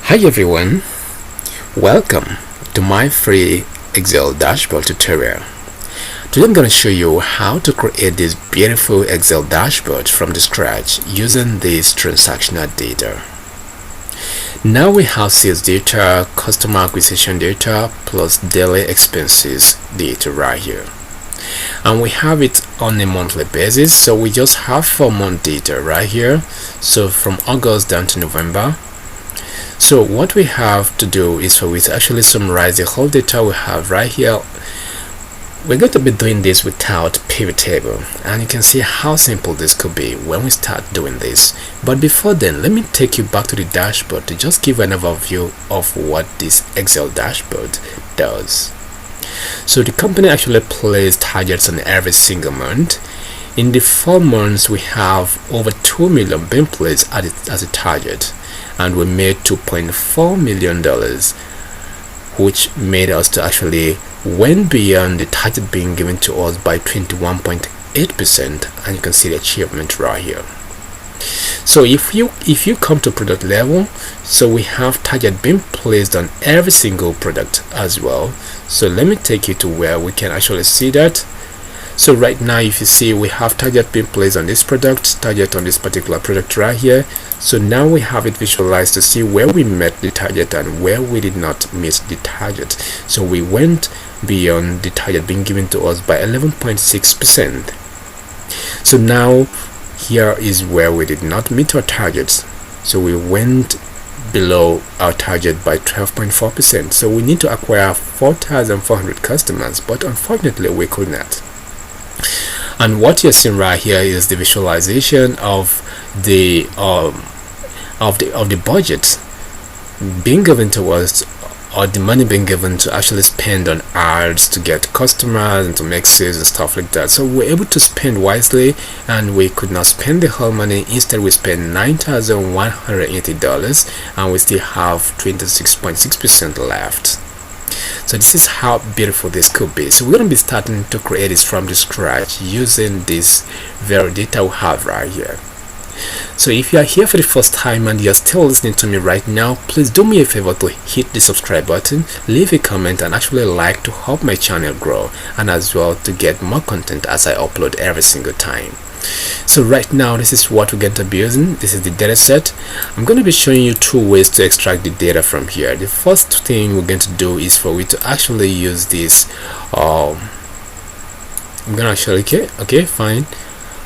Hi everyone, welcome to my free Excel dashboard tutorial. Today I'm going to show you how to create this beautiful Excel dashboard from the scratch using this transactional data. Now we have sales data, customer acquisition data, plus daily expenses data right here. And we have it on a monthly basis, so we just have 4-month data right here. So from August down to November. So what we have to do is for we to actually summarize the whole data we have right here. We're going to be doing this without pivot table, and you can see how simple this could be when we start doing this. But before then, let me take you back to the dashboard to just give an overview of what this Excel dashboard does. So the company actually plays targets on every single month. In the 4 months, we have over 2 million being placed as a target, and we made $2.4 million, which made us to actually went beyond the target being given to us by 21.8%, and you can see the achievement right here. So if you come to product level, so we have target being placed on every single product as well. So let me take you to where we can actually see that. So right now, if you see, we have target being placed on this product, target on this particular product right here. So now we have it visualized to see where we met the target and where we did not meet the target. So we went beyond the target being given to us by 11.6%. So now here is where we did not meet our targets. So we went below our target by 12.4%. So we need to acquire 4,400 customers, but unfortunately we could not. And what you're seeing right here is the visualization of the budget being given to us, or the money being given to actually spend on ads to get customers and to make sales and stuff like that. So we're able to spend wisely, and we could not spend the whole money. Instead, we spent $9,180, and we still have 26.6% left. So this is how beautiful this could be. So we're going to be starting to create this from the scratch using this very data we have right here. So if you are here for the first time and you're still listening to me right now, please do me a favor to hit the subscribe button, leave a comment, and actually like to help my channel grow, and as well to get more content as I upload every single time. So right now, this is what we're going to be using. This is the data set. I'm going to be showing you 2 ways to extract the data from here. The first thing we're going to do is for we to actually use this. I'm going to actually okay fine.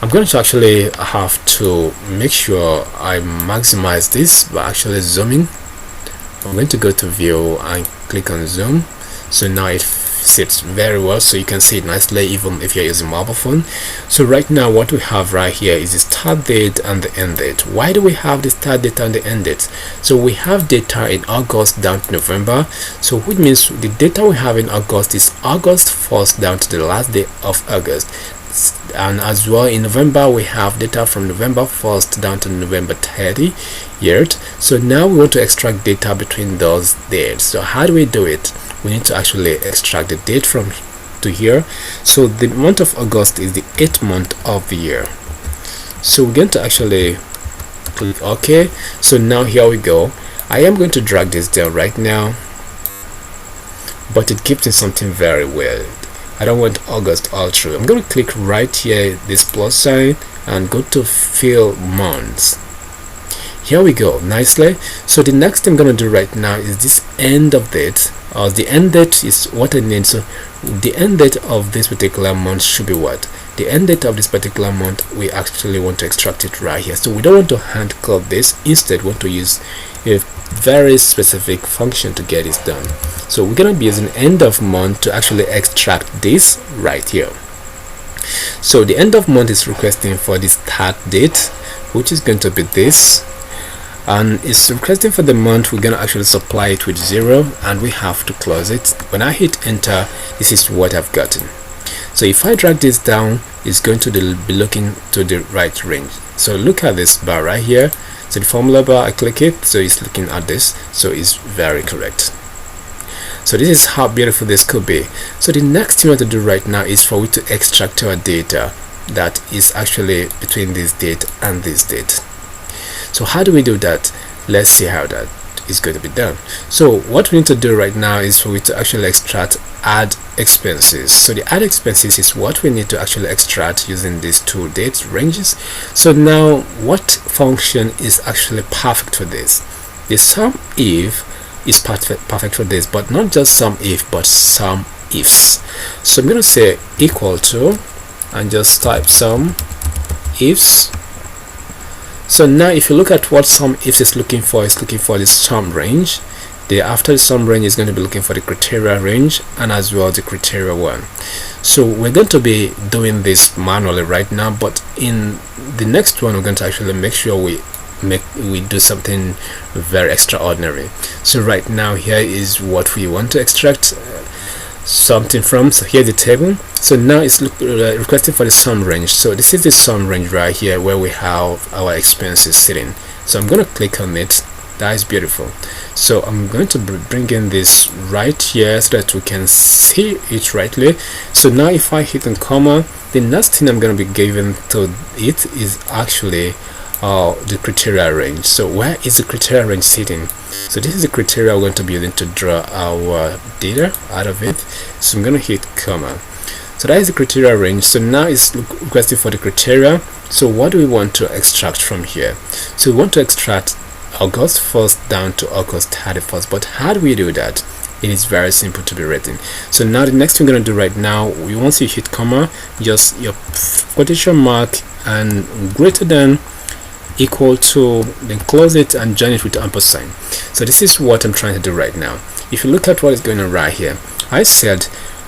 I'm going to actually have to make sure I maximize this by actually zooming. I'm going to go to view and click on zoom. So now it sits very well, so you can see it nicely even if you're using mobile phone. So right now what we have right here is the start date and the end date. Why do we have the start date and the end date? So we have data in August down to November, so which means the data we have in August is August 1st down to the last day of August. And as well in November, we have data from November 1st down to November 30th. So now we want to extract data between those dates. So how do we do it? We need to actually extract the date from to here. So the month of August is the 8th month of the year. So we're going to actually click OK. So now here we go. I am going to drag this down right now, but it gives me something very weird. I don't want August all through. I'm going to click right here, this plus sign, and go to fill months. Here we go, nicely. So the next thing I'm going to do right now is this end of date. The end date is what I need. So the end date of this particular month should be what? The end date of this particular month, we actually want to extract it right here. So we don't want to hand code this. Instead, we want to use a very specific function to get this done. So we're going to be using end of month to actually extract this right here. So the end of month is requesting for the start date, which is going to be this, and it's requesting for the month. We're going to actually supply it with 0, and we have to close it. When I hit enter, this is what I've gotten. So if I drag this down, it's going to be looking to the right range. So look at this bar right here. So the formula bar, I click it, so it's looking at this, so it's very correct. So this is how beautiful this could be. So the next thing we have to do right now is for we to extract our data that is actually between this date and this date. So how do we do that? Let's see how that is going to be done. So what we need to do right now is for we to actually extract add expenses. So the add expenses is what we need to actually extract using these two date ranges. So now what function is actually perfect for this? The sum if is perfect for this, but not just sum if, but sum ifs. So I'm going to say equal to and just type sum ifs. So now if you look at what sum ifs is looking for, it's looking for the sum range. After the sum range is going to be looking for the criteria range and as well the criteria one. So we're going to be doing this manually right now, but in the next one we're going to actually make sure we do something very extraordinary. So right now here is what we want to extract something from. So here's the table. So now it's requesting for the sum range. So this is the sum range right here where we have our expenses sitting. So I'm going to click on it. That is beautiful. So I'm going to bring in this right here so that we can see it rightly. So now if I hit on comma, the next thing I'm going to be giving to it is actually the criteria range. So where is the criteria range sitting? So this is the criteria we're going to be using to draw our data out of it. So I'm going to hit comma. So that is the criteria range. So now it's requesting for the criteria. So what do we want to extract from here? So we want to extract August 1st down to August 31st. But how do we do that? It is very simple to be written. So now the next thing we're going to do right now, once you hit comma, just your quotation mark and greater than, equal to, then close it and join it with the ampersand. So this is what I'm trying to do right now. If you look at what is going on right here, I said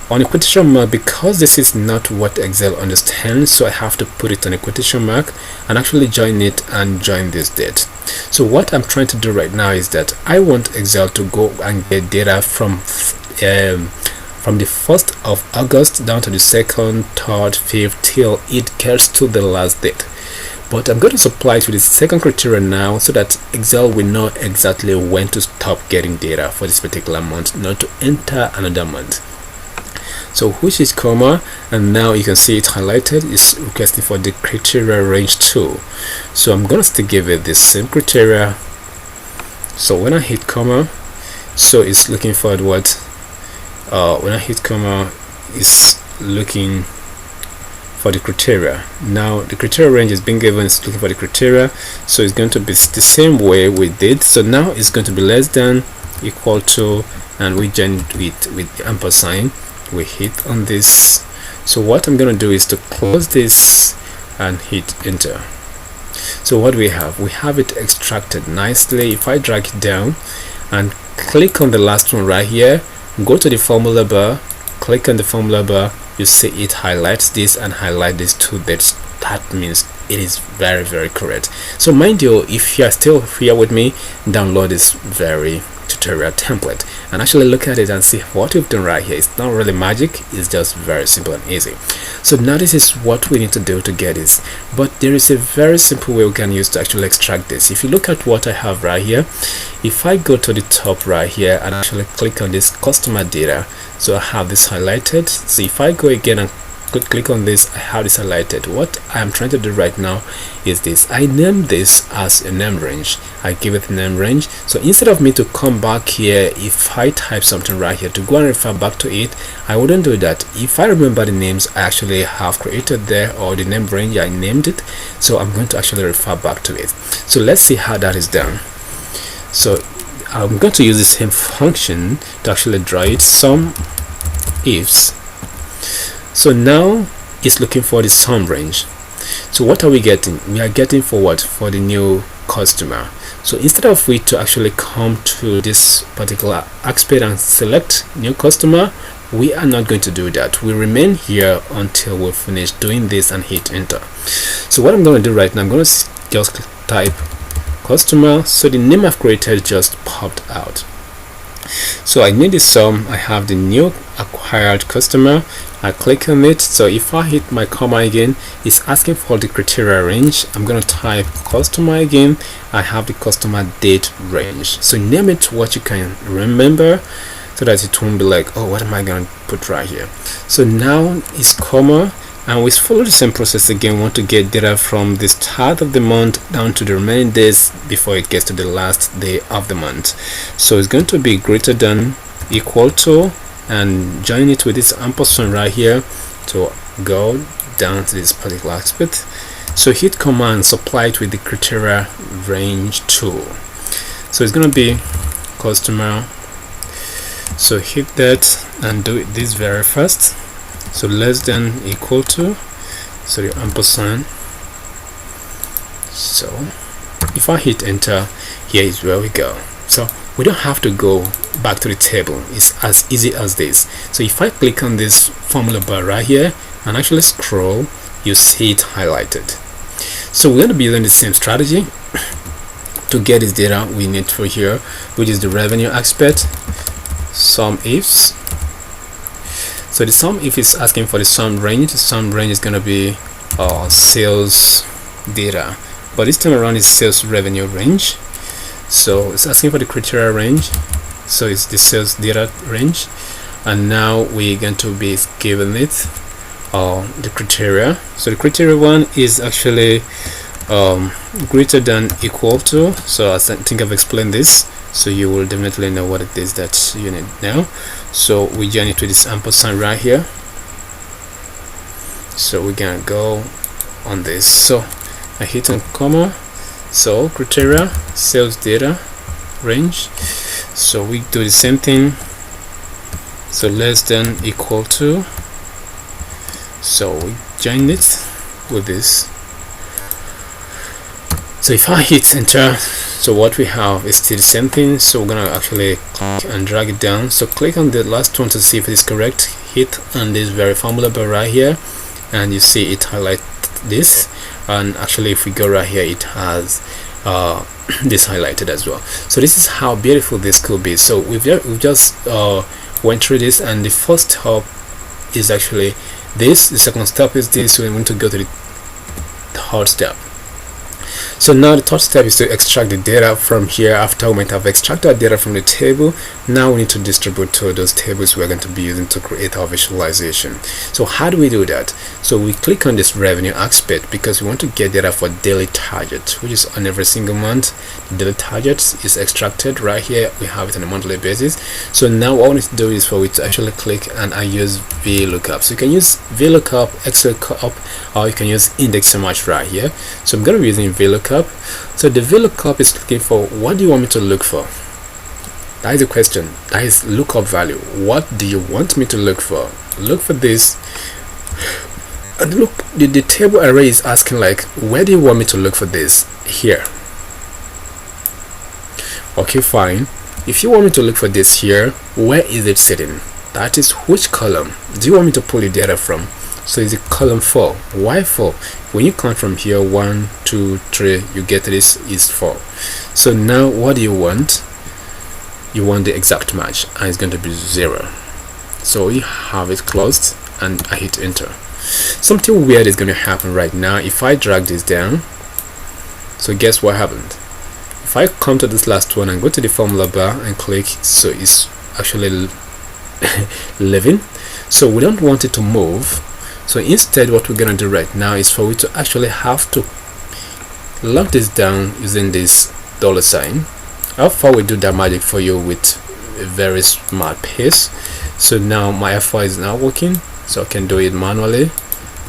on a quotation mark, because this is not what Excel understands, so I have to put it on a quotation mark and actually join it and join this date. So what I'm trying to do right now is that I want Excel to go and get data from the 1st of August down to the 2nd, 3rd, 5th till it gets to the last date. But I'm going to supply it with the second criteria now so that Excel will know exactly when to stop getting data for this particular month, not to enter another month. So which is comma, and now you can see it highlighted. It's requesting for the criteria range 2. So I'm going to still give it the same criteria. So when I hit comma, so it's looking for what? When I hit comma, it's looking for the criteria. Now the criteria range is being given, it's looking for the criteria, so it's going to be the same way we did. So now it's going to be less than, equal to, and we join it with the ampersand. We hit on this. So what I'm going to do is to close this and hit enter. So what we have it extracted nicely. If I drag it down and click on the last one right here, go to the formula bar, click on the formula bar, you see it highlights this and highlight these two dates. That means it is very, very correct. So mind you, if you are still here with me, download this very tutorial template and actually look at it and see what we've done right here. It's not really magic, it's just very simple and easy. So now this is what we need to do to get this, but there is a very simple way we can use to actually extract this. If you look at what I have right here, if I go to the top right here and actually click on this customer data, so I have this highlighted. So if I go again and click on this, I have this highlighted. What I'm trying to do right now is this: I name this as a name range. I give it a name range. So instead of me to come back here, if I type something right here to go and refer back to it, I wouldn't do that. If I remember the names I actually have created there, or the name range I named it, so I'm going to actually refer back to it. So let's see how that is done. So I'm going to use the same function to actually draw it, sum ifs. So now it's looking for the sum range. So what are we getting? We are getting for what? For the new customer. So instead of we to actually come to this particular aspect and select new customer, we are not going to do that. We remain here until we finish doing this and hit enter. So what I'm going to do right now, I'm going to just type customer. So the name I've created just popped out. So I need the sum. I have the new acquired customer. I click on it. So if I hit my comma again, it's asking for the criteria range. I'm going to type customer again. I have the customer date range. So name it what you can remember, so that it won't be like, oh, what am I going to put right here? So now it's comma. and we follow the same process again. We want to get data from the start of the month down to the remaining days before it gets to the last day of the month. So it's going to be greater than, equal to, and join it with this ampersand right here to go down to this particular aspect. So hit command, supply it with the criteria range tool. So it's going to be customer. So hit that and do it this very fast. So less than, equal to, so the ampersand. So if I hit enter, here is where we go. So we don't have to go back to the table. It's as easy as this. So if I click on this formula bar right here and actually scroll, you see it highlighted. So we're going to be using the same strategy to get this data we need for here, which is the revenue aspect. Sum ifs. So the sum if is asking for the sum range. The sum range is going to be sales data, but this time around is sales revenue range. So it's asking for the criteria range, so it's the sales data range, and now we're going to be given it the criteria. So the criteria one is actually greater than, equal to. So I think I've explained this, so you will definitely know what it is that you need now. So we join it with this ampersand right here. So we're gonna go on this. So I hit on comma. So criteria, sales data range. So we do the same thing. So less than, equal to. So we join it with this. So if I hit enter, so what we have is still the same thing. So we're gonna actually click and drag it down. So click on the last one to see if it is correct. Hit on this very formula bar right here, and you see it highlight this. And actually, if we go right here, it has this highlighted as well. So this is how beautiful this could be. So we've just went through this, and the first step is actually this. The second step is this. So we want to go to the third step. So now the third step is to extract the data from here. After we might have extracted data from the table, now we need to distribute to those tables we're going to be using to create our visualization. So how do we do that? So we click on this revenue aspect because we want to get data for daily target, which is on every single month. The daily target is extracted right here. We have it on a monthly basis. So now what we need to do is for we to actually click and I use VLOOKUP. So you can use VLOOKUP, XLOOKUP, or you can use index and match right here. So I'm going to be using VLOOKUP. So the VLOOKUP is looking for, what do you want me to look for? That is the question. That is lookup value. What do you want me to look for? Look for this. And look, the table array is asking like, where do you want me to look for this? Here. Okay, fine. If you want me to look for this here, where is it sitting? That is, which column do you want me to pull the data from? So it's column 4. Why 4? When you count from here 1, 2, 3, you get this is 4. So now what do you want? You want the exact match, and it's going to be 0. So we have it closed and I hit enter. Something weird is going to happen right now if I drag this down. So guess what happened? If I come to this last one and go to the formula bar and click, so it's actually living. So we don't want it to move. So instead, what we're gonna do right now is for we to actually have to lock this down using this $sign. How far we do that magic for you with a very smart pace. So now my F4 is now working, so I can do it manually.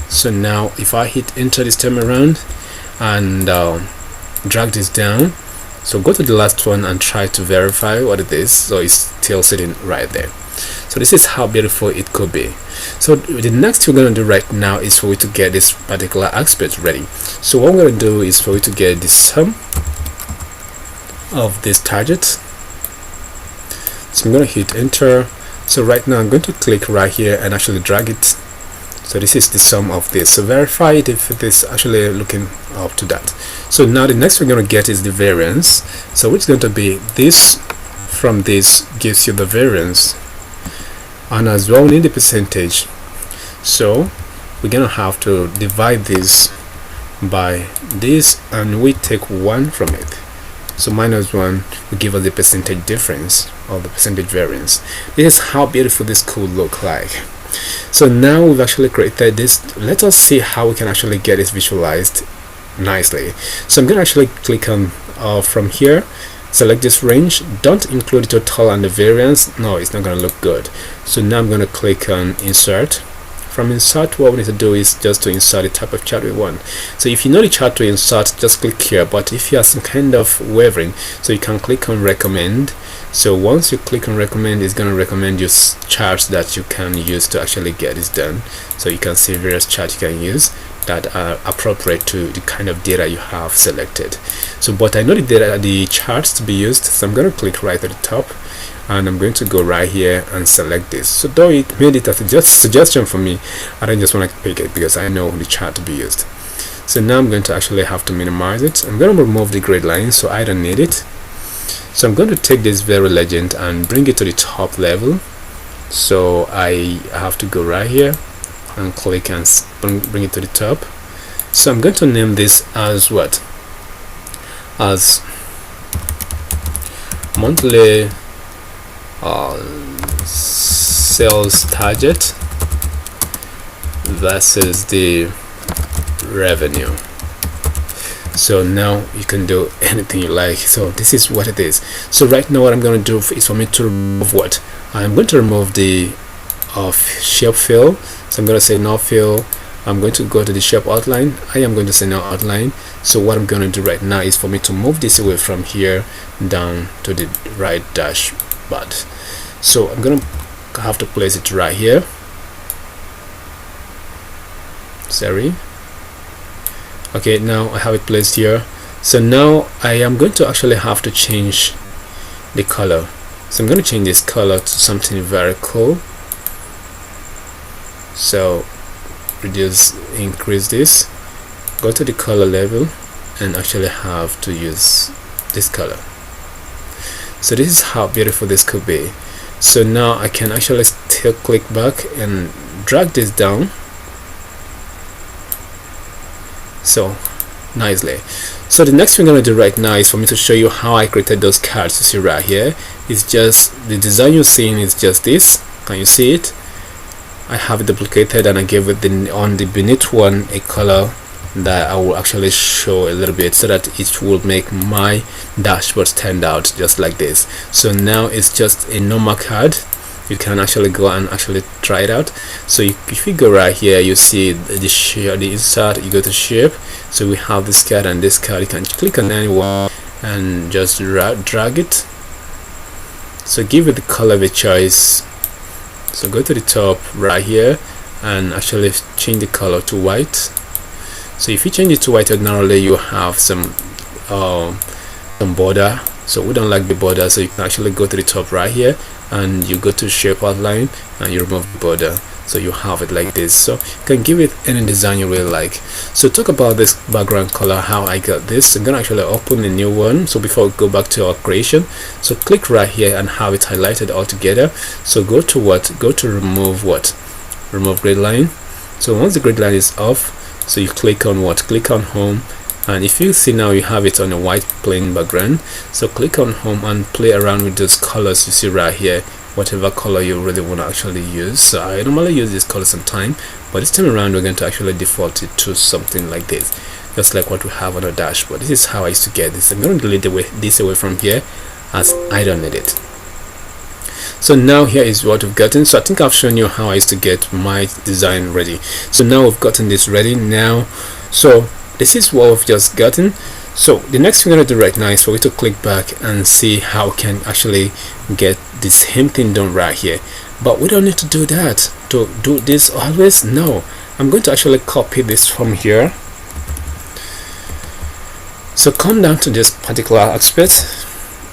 So now if I hit enter this time around and drag this down, so go to the last one and try to verify what it is. So it's still sitting right there. So this is how beautiful it could be. So the next thing we're going to do right now is for we to get this particular aspect ready. So what we're going to do is for we to get the sum of this target. So I'm going to hit enter. So right now I'm going to click right here and actually drag it. So this is the sum of this. So verify it if it is actually looking up to that. So now the next we're going to get is the variance. So which is going to be this from this gives you the variance. And as well, we need the percentage. So we're gonna have to divide this by this, and we take 1 from it. So -1 will give us the percentage difference or the percentage variance. This is how beautiful this could look like. So now we've actually created this. Let us see how we can actually get this visualized nicely. So I'm going to actually click on from here, select this range. Don't include the total and the variance. No, it's not going to look good. So now I'm going to click on insert. From insert, what we need to do is just to insert the type of chart we want. So if you know the chart to insert, just click here. But if you have some kind of wavering, so you can click on recommend. So once you click on recommend, it's going to recommend you charts that you can use to actually get this done. So you can see various charts you can use that are appropriate to the kind of data you have selected. So but I know the charts to be used, so I'm going to click right at the top, and I'm going to go right here and select this. So though it made it as a suggestion for me, I don't just want to pick it because I know the chart to be used. So now I'm going to actually have to minimize it. I'm going to remove the grid line, so I don't need it. So I'm going to take this very legend and bring it to the top level. So I have to go right here and click and bring it to the top. So I'm going to name this as what? As monthly sales target versus the revenue. So now you can do anything you like. So this is what it is. So right now what I'm going to do is for me to remove what? I'm going to remove the shape fill. So I'm going to say no fill. I'm going to go to the shape outline. I am going to say no outline. So what I'm going to do right now is for me to move this away from here down to the right dashboard. So I'm going to have to place it right here. Sorry. Okay, now I have it placed here. So now I am going to actually have to change the color. So I'm going to change this color to something very cool. So increase this, go to the color level, and actually have to use this color. So this is how beautiful this could be. So now I can actually still click back and drag this down so nicely. So the next thing I'm going to do right now is for me to show you how I created those cards. You see right here, it's just the design you're seeing is just this. Can you see it? I have it duplicated and I gave it on the beneath one a color that I will actually show a little bit so that it will make my dashboard stand out just like this. So now it's just a normal card. You can actually go and actually try it out. So if you go right here, you see the share, the insert, you go to shape. So we have this card and this card. You can click on any one and just drag it. So give it the color of a choice. So go to the top right here and actually change the color to white. So if you change it to white, ordinarily you have some border. So we don't like the border, so you can actually go to the top right here and you go to shape outline and you remove the border, so you have it like this. So you can give it any design you really like. So talk about this background color, how I got this. I'm gonna actually open a new one. So before we go back to our creation, so click right here and have it highlighted all together. So go to remove grid line. So once the grid line is off, so you click on click on home, and if you see now you have it on a white plain background. So click on home and play around with those colors you see right here, whatever color you really want to actually use. So I normally use this color sometime, but this time around we're going to actually default it to something like this, just like what we have on our dashboard. This is how I used to get this. I'm going to delete this away from here as I don't need it. So now here is what we've gotten. So I think I've shown you how I used to get my design ready. So now we've gotten this ready now. So this is what we've just gotten. So the next thing we're going to do right now is for we to click back and see how we can actually get the same thing done right here. But we don't need to do that to do this always. No, I'm going to actually copy this from here. So come down to this particular aspect,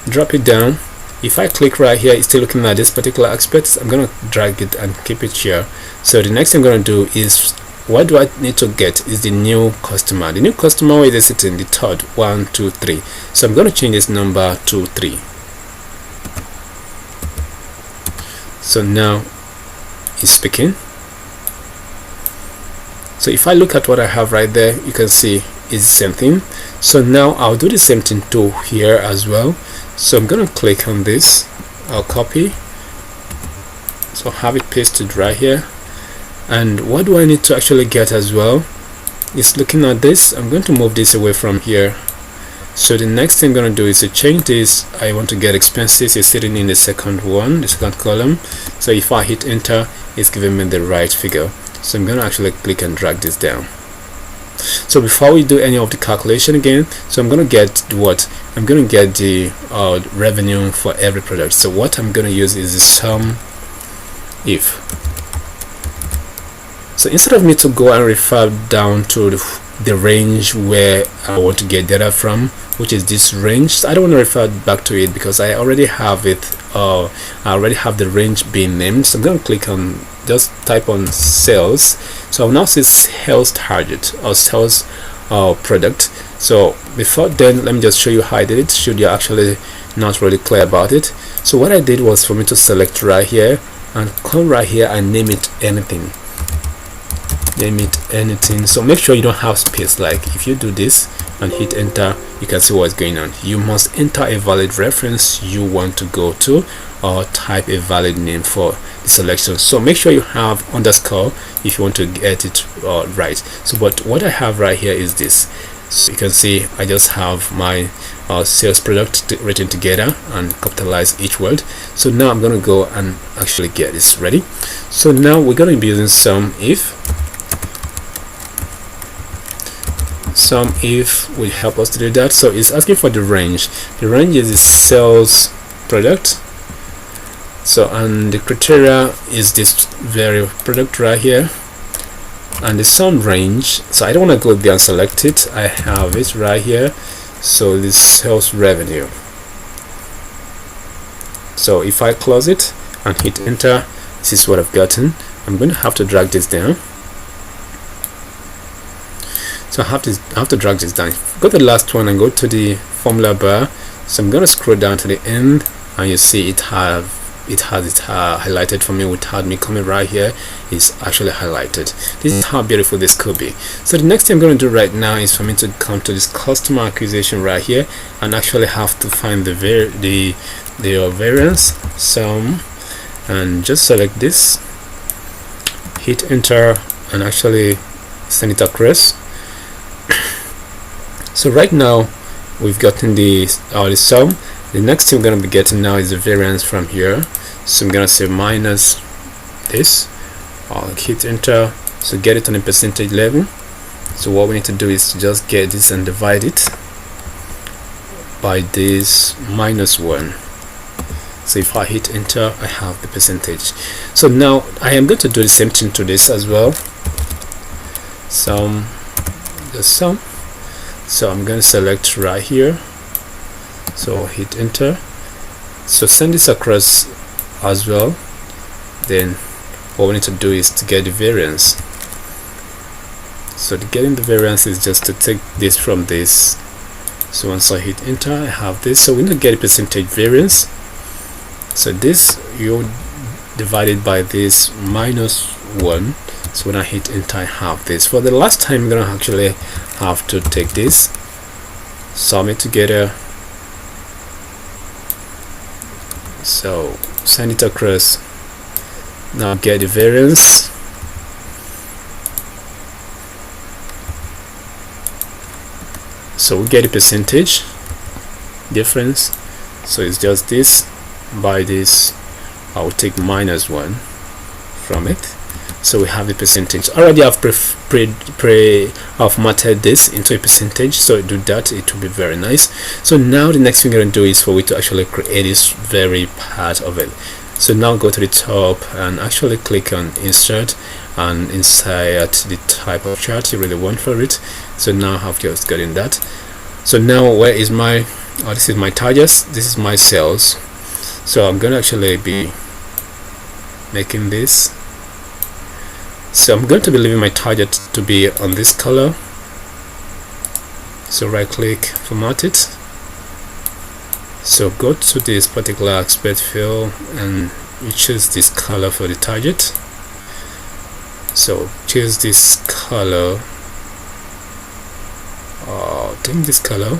drop it down. If I click right here, it's still looking at this particular aspect. I'm going to drag it and keep it here. So the next thing I'm going to do is, what do I need to get is the new customer. The new customer, where is it sitting? The third, 1, 2, 3. So I'm going to change this number to 3. So now it's speaking. So if I look at what I have right there, you can see it's the same thing. So now I'll do the same thing to here as well. So I'm going to click on this, I'll copy, so have it pasted right here. And what do I need to actually get as well is looking at this. I'm going to move this away from here. So the next thing I'm going to do is to change this. I want to get expenses. It's sitting in the second one, the second column. So if I hit enter, it's giving me the right figure. So I'm going to actually click and drag this down. So before we do any of the calculation again, so I'm going to get what? I'm going to get the revenue for every product. So what I'm going to use is the sum if. So instead of me to go and refer down to the range where I want to get data from, which is this range, so I don't want to refer back to it because I already have it. I already have the range being named. So I'm going to click on, just type on sales. So I'll now see sales target or sales product. So before then, let me just show you how I did it, should you're actually not really clear about it. So what I did was for me to select right here and come right here and name it anything. Name it anything. So make sure you don't have space. Like if you do this and hit enter, you can see what's going on. You must enter a valid reference you want to go to, or type a valid name for the selection. So make sure you have underscore if you want to get it right. So but what I have right here is this. So you can see I just have my sales product written together and capitalize each word. So now I'm going to go and actually get this ready. So now we're going to be using sum if. Sum if will help us to do that. So it's asking for the range. The range is the sales product. So and the criteria is this very product right here, and the sum range. So I don't want to go there and select it. I have it right here. So this sales revenue. So if I close it and hit enter, this is what I've gotten. I'm going to have to drag this down. So I have to drag this down. Go to the last one and go to the formula bar. So I'm going to scroll down to the end, and you see it has it highlighted for me without me coming right here. It's actually highlighted. This is how beautiful this could be. So the next thing I'm going to do right now is for me to come to this customer acquisition right here and actually have to find the variance sum, and just select this, hit enter, and actually send it across. So right now we've gotten the sum. The next thing we're going to be getting now is the variance from here. So I'm going to say minus this. I'll hit enter. So get it on a percentage level. So what we need to do is to just get this and divide it by this -1. So if I hit enter, I have the percentage. So now I am going to do the same thing to this as well. Sum, the sum. So I'm going to select right here. So hit enter. So send this across as well. Then what we need to do is to get the variance. So getting the variance is just to take this from this. So once I hit enter, I have this. So we need to get a percentage variance. So this you divide it by this -1. So when I hit enter, I have this. For the last time, I'm gonna actually have to take this, sum it together. So send it across. Now get the variance. So we get a percentage difference. So it's just this by this. I will take -1 from it. So we have the percentage. Already I've formatted this into a percentage, so do that, it will be very nice. So now the next thing we're going to do is for we to actually create this very part of it. So now go to the top and actually click on insert and insert the type of chart you really want for it. So now I've just gotten that. So now where is my this is my targets, this is my sales. So I'm going to actually be making this. So I'm going to be leaving my target to be on this color. So right click, format it. So go to this particular aspect fill and you choose this color for the target. So choose this color. Take this color.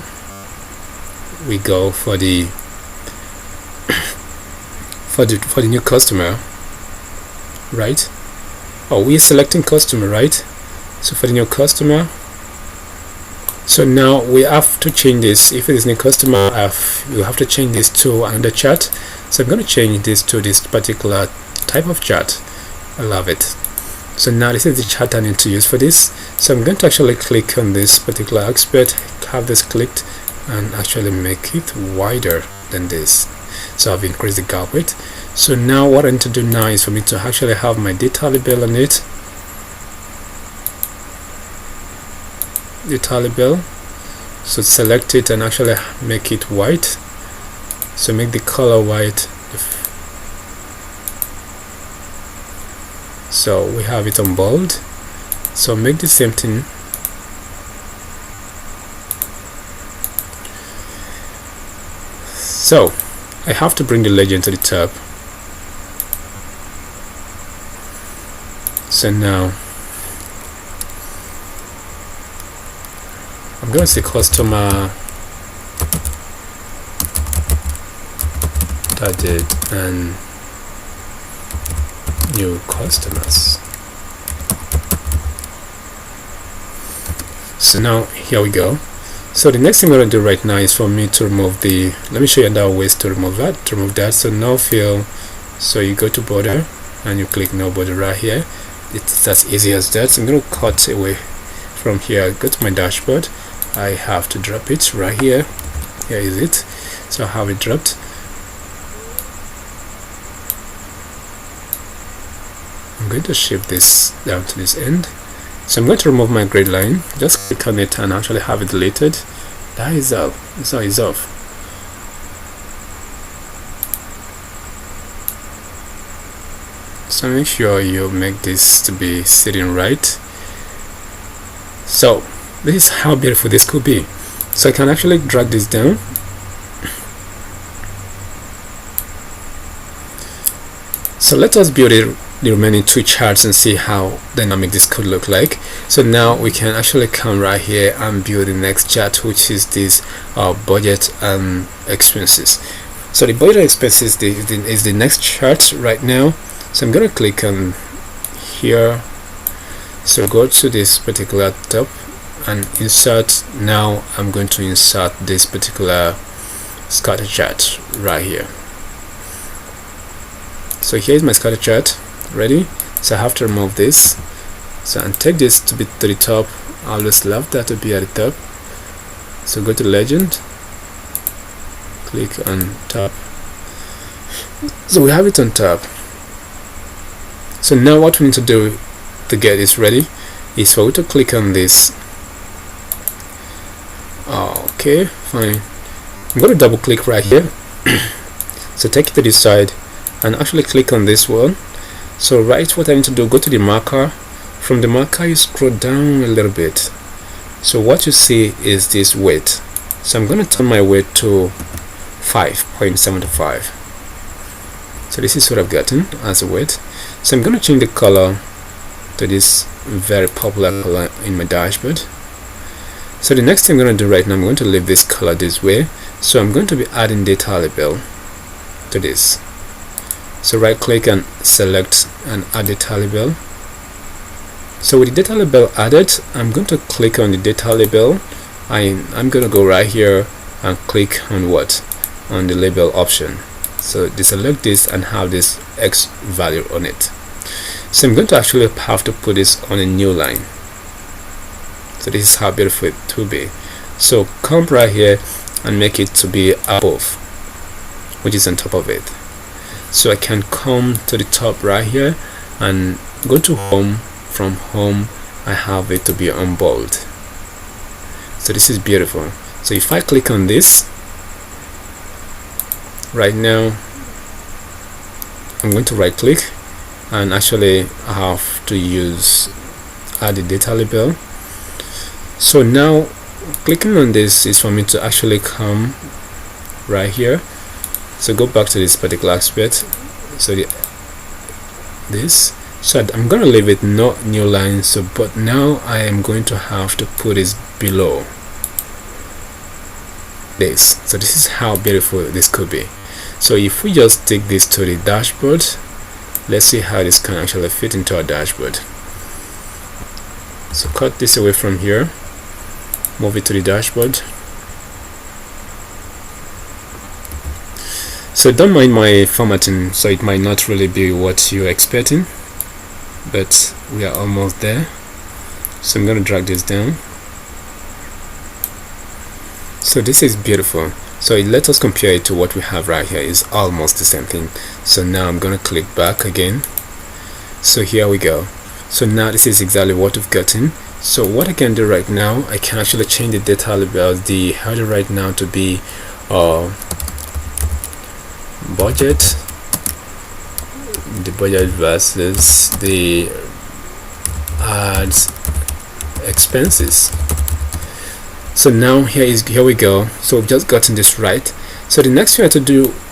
We go for the for the new customer, right? Oh, we're selecting customer, right? So for the new customer, so now we have to change this. If it is new customer, you have to change this to another chart. So I'm going to change this to this particular type of chart. I love it. So now this is the chart I need to use for this. So I'm going to actually click on this particular expert, have this clicked, and actually make it wider than this. So I've increased the gap width. So now what I need to do now is for me to actually have my data label on it. Data label. So select it and actually make it white. So make the color white. So we have it on bold. So make the same thing. So I have to bring the legend to the top. So now I'm going to say customer started and new customers. So now here we go. So the next thing I'm going to do right now is for me to remove the, let me show you another ways to remove that. So no fill, so you go to border and you click no border right here. It's as easy as that. So I'm going to cut away from here, go to my dashboard. I have to drop it right here. Here is it. So I have it dropped. I'm going to shift this down to this end. So I'm going to remove my grid line. Just click on it and actually have it deleted. That is off. So it's off. So make sure you make this to be sitting right. So this is how beautiful this could be. So I can actually drag this down. So let us build the remaining two charts and see how dynamic this could look like. So now we can actually come right here and build the next chart, which is this budget and expenses. So the budget expenses is the next chart right now. So I'm going to click on here. So go to this particular top and insert. Now I'm going to insert this particular scatter chart right here. So here's my scatter chart ready. So I have to remove this, so and take this to be to the top. I always love that to be at the top. So go to legend, click on top. So we have it on top. So now what we need to do to get this ready is for we to click on this. Okay, fine. I'm going to double click right here. So take it to the side and actually click on this one. So right, what I need to do, go to the marker. From the marker you scroll down a little bit. So what you see is this weight. So I'm going to turn my weight to 5.75. So this is what I've gotten as a weight. So I'm going to change the color to this very popular color in my dashboard. So the next thing I'm going to do right now, I'm going to leave this color this way. So I'm going to be adding data label to this. So right click and select and add data label. So with the data label added, I'm going to click on the data label. I'm going to go right here and click on what? On the label option. So deselect this and have this X value on it. So I'm going to actually have to put this on a new line. So this is how beautiful it will be. So come right here and make it to be above, which is on top of it. So I can come to the top right here and go to home. From home I have it to be on bold. So this is beautiful. So if I click on this right now, I'm going to right click and actually I have to add the data label. So now clicking on this is for me to actually come right here. So go back to this particular aspect. So so I'm going to leave it no new line. So but now I am going to have to put this below this. So this is how beautiful this could be. So if we just take this to the dashboard, let's see how this can actually fit into our dashboard. So cut this away from here, move it to the dashboard. So don't mind my formatting, so it might not really be what you're expecting, but we are almost there. So I'm going to drag this down. So this is beautiful. So let us compare it to what we have right here. Is almost the same thing. So now I'm going to click back again. So here we go. So now this is exactly what we've gotten. So what I can do right now, I can actually change the data about the header right now to be budget, the budget versus the ads expenses. So now here we go. So we've just gotten this right. So the next thing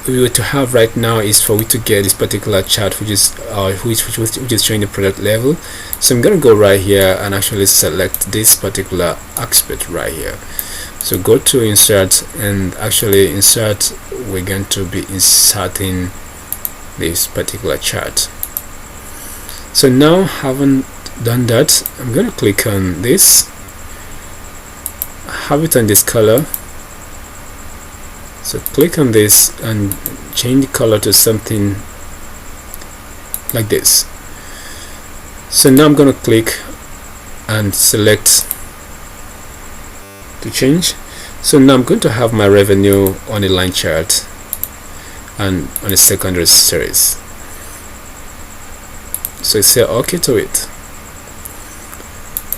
we have to have right now is for we to get this particular chart, which is showing the product level. So I'm going to go right here and actually select this particular aspect right here. So go to insert, and actually insert, we're going to be inserting this particular chart. So now, having done that, I'm going to click on this, have it on this color. So click on this and change the color to something like this. So now I'm going to click and select to change. So now I'm going to have my revenue on a line chart and on a secondary series. So say OK to it.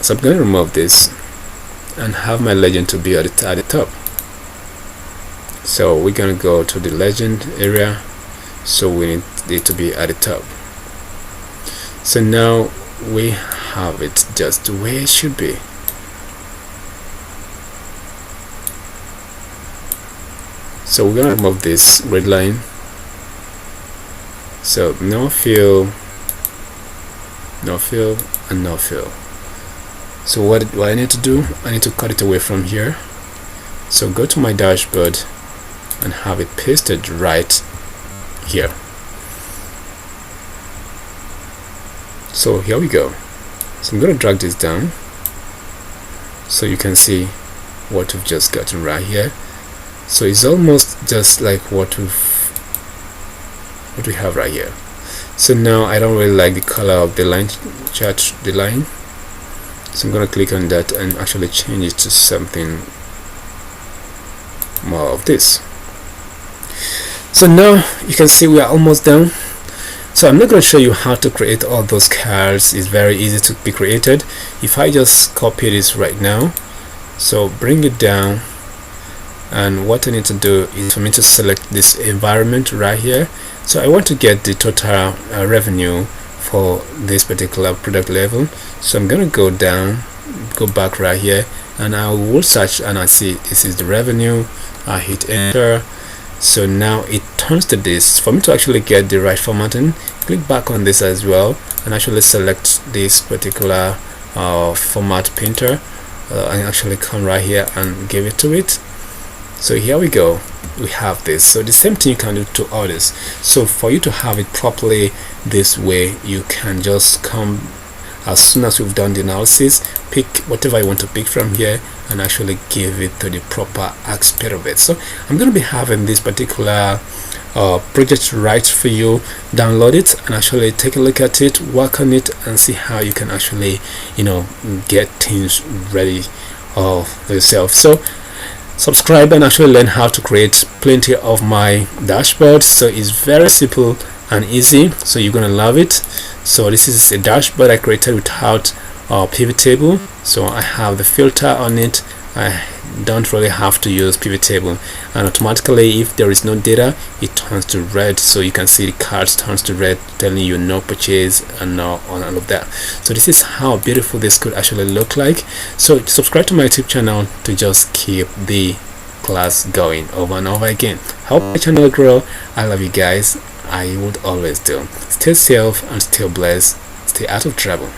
So I'm going to remove this and have my legend to be at the top. So we're going to go to the legend area, so we need it to be at the top. So now we have it just the way it should be. So we're going to remove this red line. So no fill, no fill, and no fill. So what I need to do, I need to cut it away from here. So go to my dashboard and have it pasted right here. So here we go. So I'm going to drag this down so you can see what we've just gotten right here. So it's almost just like what we have right here. So now I don't really like the color of the line chart, the line. So I'm going to click on that and actually change it to something more of this. So now you can see we are almost done. So I'm not going to show you how to create all those cards. It's very easy to be created. If I just copy this right now, so bring it down, and what I need to do is for me to select this environment right here. So I want to get the total revenue for this particular product level. So I'm going to go down, go back right here, and I will search, and I see this is the revenue. I hit enter. So now it turns to this. For me to actually get the right formatting, click back on this as well and actually select this particular format painter, and actually come right here and give it to it. So here we go, we have this. So the same thing you can do to others. So for you to have it properly this way, you can just come, as soon as we've done the analysis, pick whatever you want to pick from here and actually give it to the proper aspect of it. So I'm going to be having this particular project right for you. Download it and actually take a look at it, work on it, and see how you can actually, get things ready for yourself. So subscribe and actually learn how to create plenty of my dashboards. So it's very simple and easy, so you're gonna love it. So this is a dashboard I created without pivot table. So I have the filter on it. I don't really have to use pivot table, and automatically if there is no data, it turns to red. So you can see the cards turns to red, telling you no purchase and no on all of that. So this is how beautiful this could actually look like. So subscribe to my YouTube channel to just keep the class going over and over again. Help my channel grow. I love you guys. I would always do. Stay safe and stay blessed. Stay out of trouble.